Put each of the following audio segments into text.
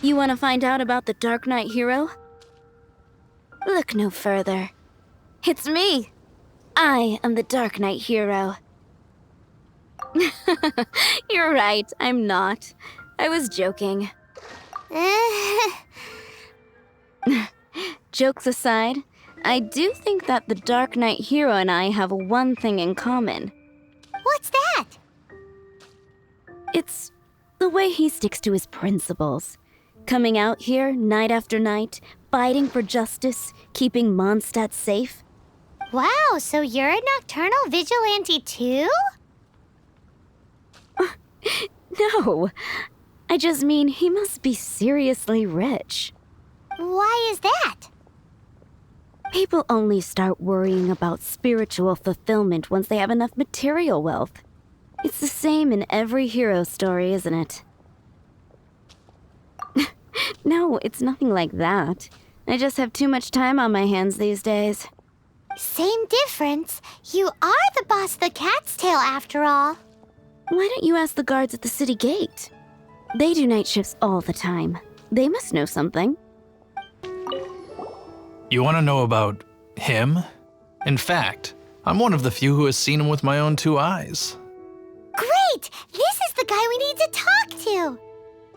You want to find out about the Dark Knight hero? Look no further. It's me! I am the Dark Knight hero. You're right, I'm not. I was joking. Jokes aside, I do think that the Dark Knight hero and I have one thing in common. What's that? It's the way he sticks to his principles. Coming out here night after night, fighting for justice, keeping Mondstadt safe. Wow, so you're a nocturnal vigilante too? No, I just mean he must be seriously rich. Why is that? People only start worrying about spiritual fulfillment once they have enough material wealth. It's the same in every hero story, isn't it? No, it's nothing like that. I just have too much time on my hands these days. Same difference. You are the boss of the Cat's Tail after all. Why don't you ask the guards at the city gate? They do night shifts all the time. They must know something. You want to know about him? In fact, I'm one of the few who has seen him with my own 2 eyes. Great! This is the guy we need to talk to.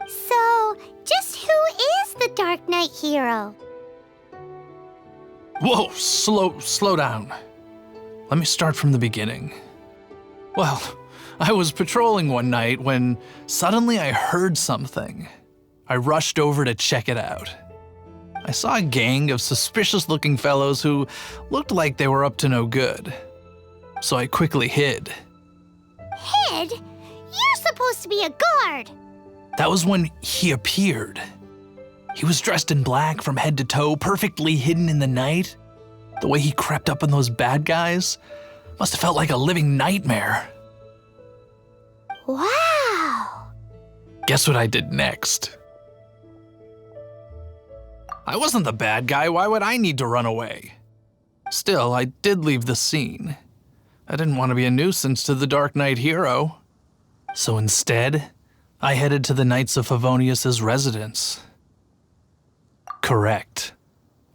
So, just who is the Dark Knight hero? Whoa, slow down. Let me start from the beginning. Well, I was patrolling one night when suddenly I heard something. I rushed over to check it out. I saw a gang of suspicious-looking fellows who looked like they were up to no good. So I quickly hid. Hid? You're supposed to be a guard. That was when he appeared. He was dressed in black from head to toe, perfectly hidden in the night. The way he crept up on those bad guys must have felt like a living nightmare. Wow. Guess what I did next? I wasn't the bad guy, why would I need to run away? Still, I did leave the scene. I didn't want to be a nuisance to the Dark Knight hero. So instead, I headed to the Knights of Favonius' residence. Correct.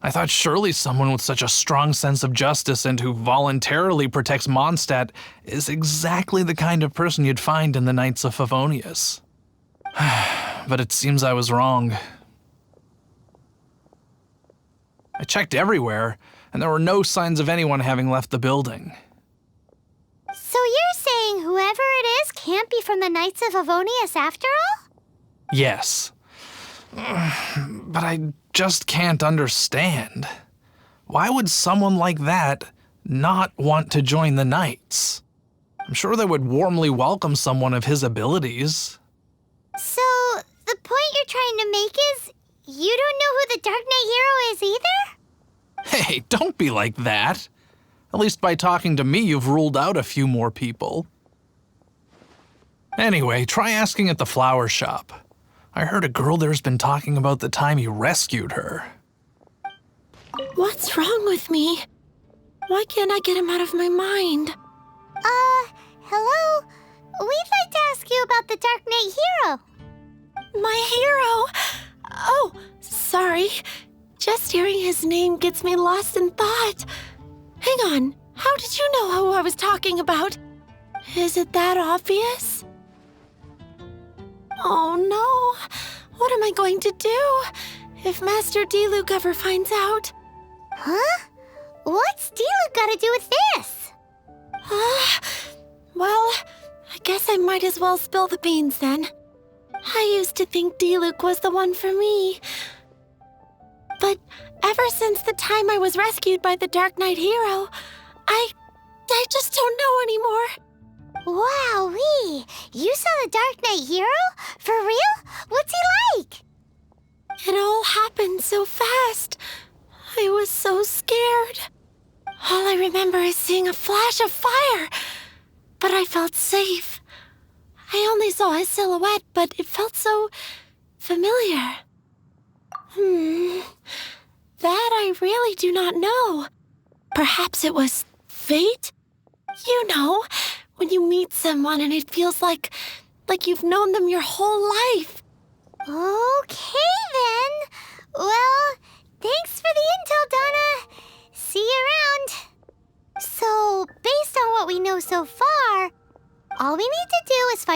I thought surely someone with such a strong sense of justice and who voluntarily protects Mondstadt is exactly the kind of person you'd find in the Knights of Favonius. But it seems I was wrong. I checked everywhere, and there were no signs of anyone having left the building. So you're saying whoever it is can't be from the Knights of Favonius after all? Yes. But I just can't understand. Why would someone like that not want to join the Knights? I'm sure they would warmly welcome someone of his abilities. So, the point you're trying to make is you don't know who the Dark Knight hero is either? Hey, don't be like that. At least by talking to me, you've ruled out a few more people. Anyway, try asking at the flower shop. I heard a girl there's been talking about the time you rescued her. What's wrong with me? Why can't I get him out of my mind? Hello? We'd like to ask you about the Dark Knight hero. My hero! Oh, sorry. Just hearing his name gets me lost in thought. Hang on, how did you know who I was talking about? Is it that obvious? Oh no, what am I going to do if Master Diluc ever finds out? Huh? What's Diluc got to do with this? Well, I guess I might as well spill the beans then. I used to think Diluc was the one for me. But ever since the time I was rescued by the Dark Knight hero, I just don't know anymore. Wowee! You saw the Dark Knight hero? For real? What's he like? It all happened so fast. I was so scared. All I remember is seeing a flash of fire, but I felt safe. I only saw his silhouette, but it felt so familiar. That I really do not know. Perhaps it was fate? You know, when you meet someone and it feels like you've known them your whole life. Okay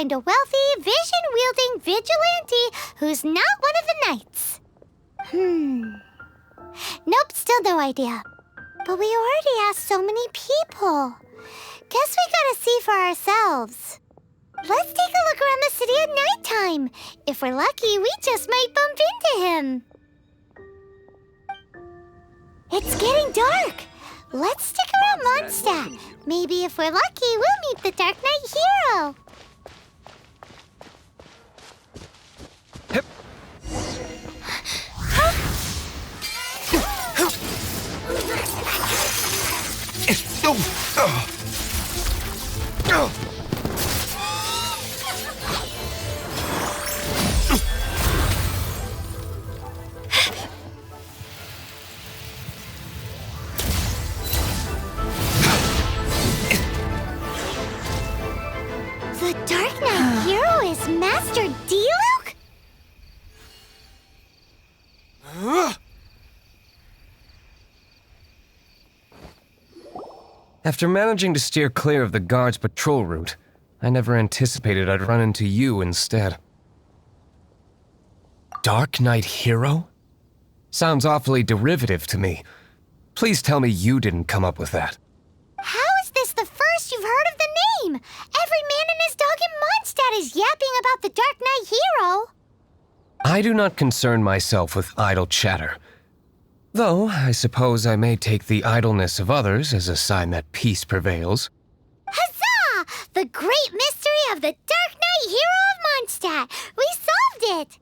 find a wealthy, vision-wielding vigilante who's not one of the knights. Nope, still no idea. But we already asked so many people. Guess we gotta see for ourselves. Let's take a look around the city at nighttime. If we're lucky, we just might bump into him. It's getting dark. Let's stick around Mondstadt. Maybe if we're lucky, we'll meet the Dark Knight hero. The Dark Knight hero is Master Diluc? After managing to steer clear of the guard's patrol route, I never anticipated I'd run into you instead. Dark Knight hero? Sounds awfully derivative to me. Please tell me you didn't come up with that. How is this the first you've heard of the name? Every man and his dog in Mondstadt is yapping about the Dark Knight hero. I do not concern myself with idle chatter. Though, I suppose I may take the idleness of others as a sign that peace prevails. Huzzah! The great mystery of the Dark Knight hero of Mondstadt. We solved it!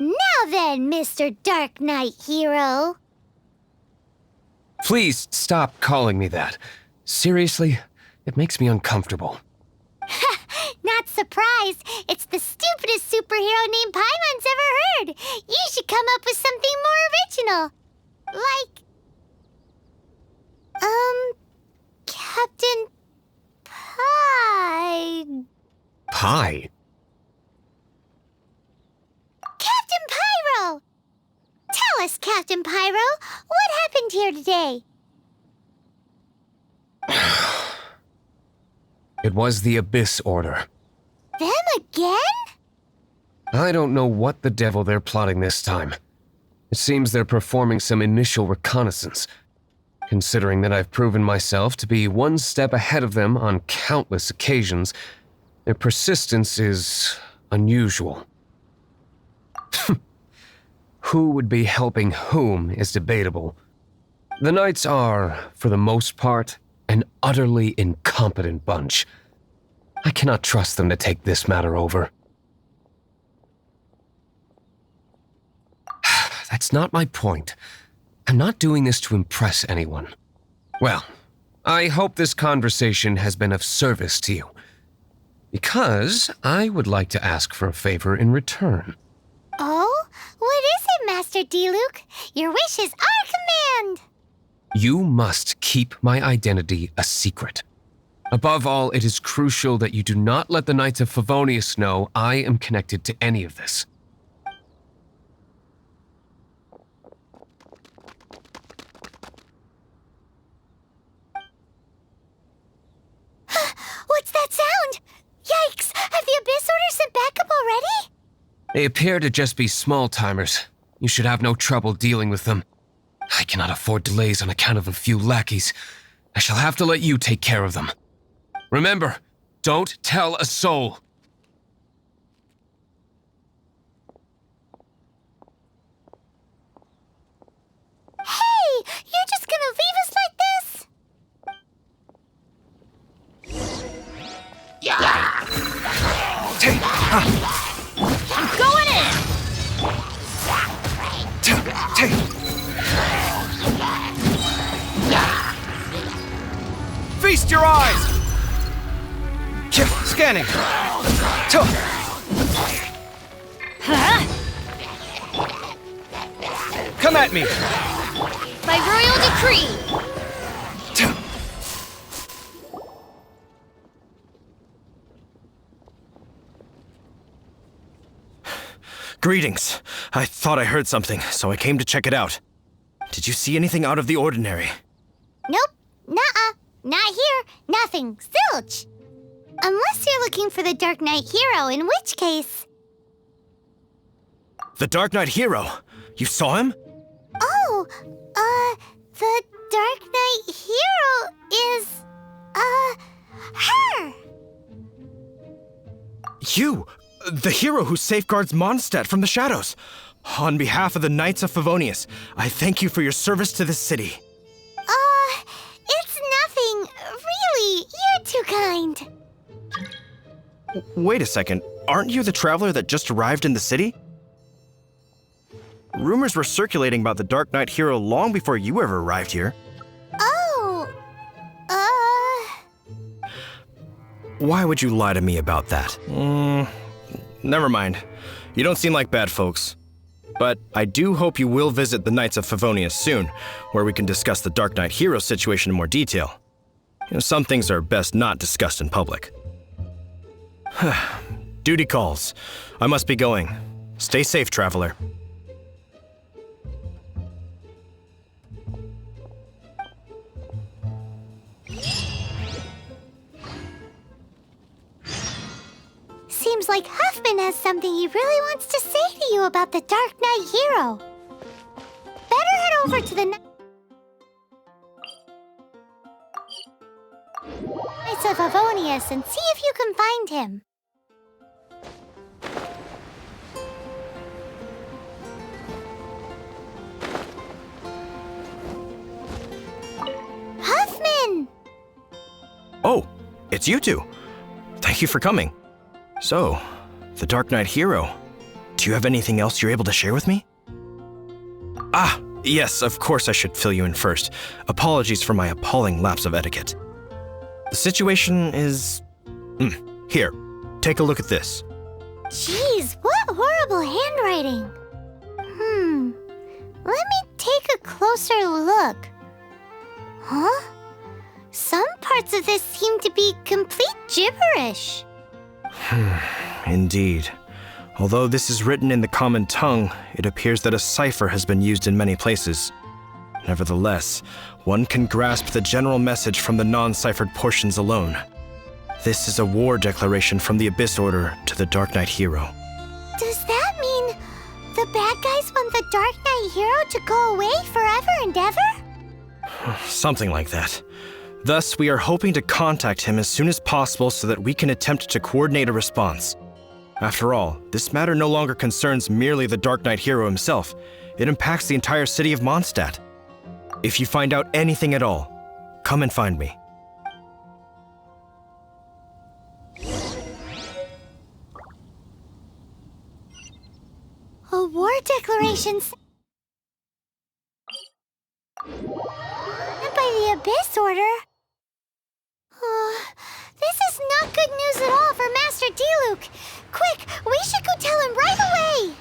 Now then, Mr. Dark Knight hero. Please stop calling me that. Seriously, it makes me uncomfortable. Not surprised. It's the stupidest superhero name Paimon's ever heard. You should come up with something more original. Like... Captain Pie... Pie? Captain Pyro! Tell us, Captain Pyro, what happened here today? It was the Abyss Order. Them again? I don't know what the devil they're plotting this time. It seems they're performing some initial reconnaissance. Considering that I've proven myself to be one step ahead of them on countless occasions, their persistence is unusual. Who would be helping whom is debatable. The Knights are, for the most part, an utterly incompetent bunch. I cannot trust them to take this matter over. That's not my point. I'm not doing this to impress anyone. Well, I hope this conversation has been of service to you. Because I would like to ask for a favor in return. Oh? What is it, Master Diluc? Your wish is our command! You must keep my identity a secret. Above all, it is crucial that you do not let the Knights of Favonius know I am connected to any of this. What's that sound? Yikes! Have the Abyss Order sent backup already? They appear to just be small-timers. You should have no trouble dealing with them. I cannot afford delays on account of a few lackeys. I shall have to let you take care of them. Remember, don't tell a soul. Hey! You're just gonna leave us like this? I'm going in! Feast your eyes! Scanning. Come at me. By royal decree! Greetings. I thought I heard something, so I came to check it out. Did you see anything out of the ordinary? Nope. Nuh-uh. Not here. Nothing. Zilch. Unless you're looking for the DarkKnight hero, in which case... The DarkKnight hero! You saw him? Oh, the DarkKnight hero is... her! You! The hero who safeguards Mondstadt from the shadows! On behalf of the Knights of Favonius, I thank you for your service to this city. It's nothing. Really, you're too kind. Wait a second, aren't you the traveler that just arrived in the city? Rumors were circulating about the DarkKnight hero long before you ever arrived here. Oh, Why would you lie to me about that? Never mind. You don't seem like bad folks. But I do hope you will visit the Knights of Favonius soon, where we can discuss the DarkKnight hero situation in more detail. Some things are best not discussed in public. Duty calls. I must be going. Stay safe, traveler. seems like Huffman has something he really wants to say to you about the DarkKnight hero. Better head over to the Knights of Favonius and see if you can find him. Huffman! Oh, it's you two. Thank you for coming. So, the DarkKnight hero. Do you have anything else you're able to share with me? Ah, yes, of course I should fill you in first. Apologies for my appalling lapse of etiquette. The situation is... Here, take a look at this. Jeez, what horrible handwriting. Let me take a closer look. Huh? Some parts of this seem to be complete gibberish. Indeed. Although this is written in the common tongue, it appears that a cipher has been used in many places. Nevertheless, one can grasp the general message from the non-ciphered portions alone. This is a war declaration from the Abyss Order to the DarkKnight hero. Does that mean the bad guys want the DarkKnight hero to go away forever and ever? Something like that. Thus, we are hoping to contact him as soon as possible so that we can attempt to coordinate a response. After all, this matter no longer concerns merely the DarkKnight hero himself. It impacts the entire city of Mondstadt. If you find out anything at all, come and find me. A war declaration sent by the Abyss Order? This is not good news at all for Master Diluc. Quick, we should go tell him right away!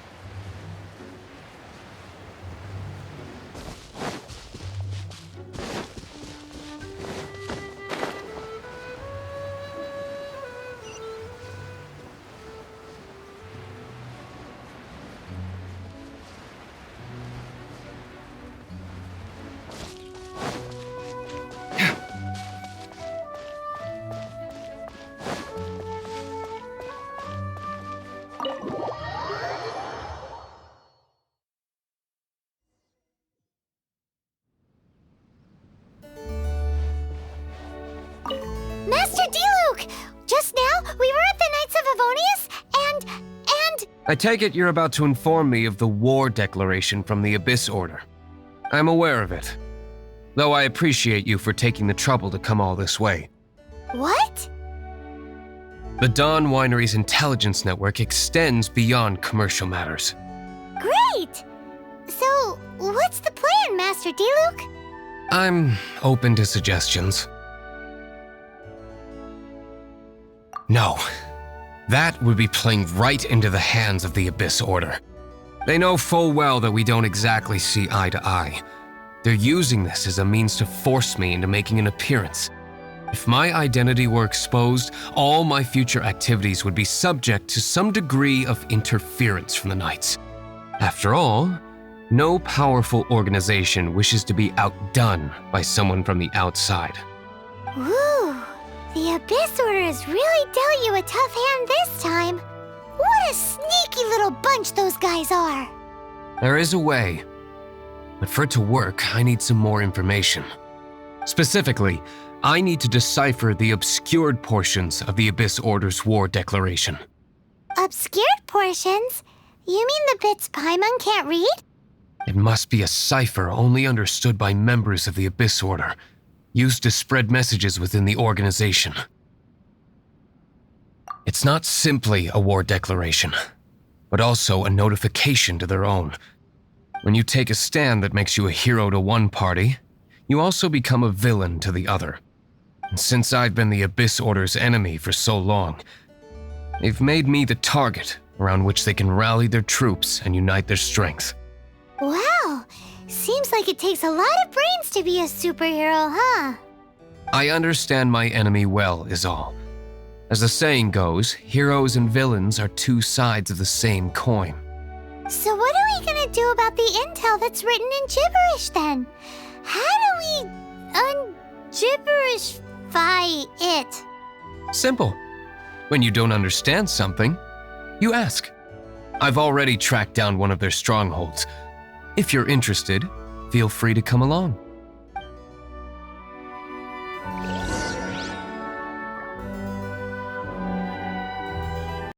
Master Diluc! Just now, we were at the Knights of Favonius, and... I take it you're about to inform me of the war declaration from the Abyss Order. I'm aware of it, though I appreciate you for taking the trouble to come all this way. What? The Dawn Winery's intelligence network extends beyond commercial matters. Great! So, what's the plan, Master Diluc? I'm open to suggestions. No. That would be playing right into the hands of the Abyss Order. They know full well that we don't exactly see eye to eye. They're using this as a means to force me into making an appearance. If my identity were exposed, all my future activities would be subject to some degree of interference from the Knights. After all, no powerful organization wishes to be outdone by someone from the outside. Ooh, The Abyss Order has really dealt you a tough hand this time. What a sneaky little bunch those guys are. There is a way. But for it to work, I need some more information. Specifically, I need to decipher the obscured portions of the Abyss Order's war declaration. Obscured portions? You mean the bits Paimon can't read? It must be a cipher only understood by members of the Abyss Order, used to spread messages within the organization. It's not simply a war declaration, but also a notification to their own. When you take a stand that makes you a hero to one party, you also become a villain to the other. And since I've been the Abyss Order's enemy for so long, they've made me the target around which they can rally their troops and unite their strength. Wow, seems like it takes a lot of brains to be a superhero, huh? I understand my enemy well, is all. As the saying goes, heroes and villains are two sides of the same coin. So what are we gonna do about the intel that's written in gibberish then? How do we un-gibberishify it? Simple. When you don't understand something, you ask. I've already tracked down one of their strongholds. If you're interested, feel free to come along.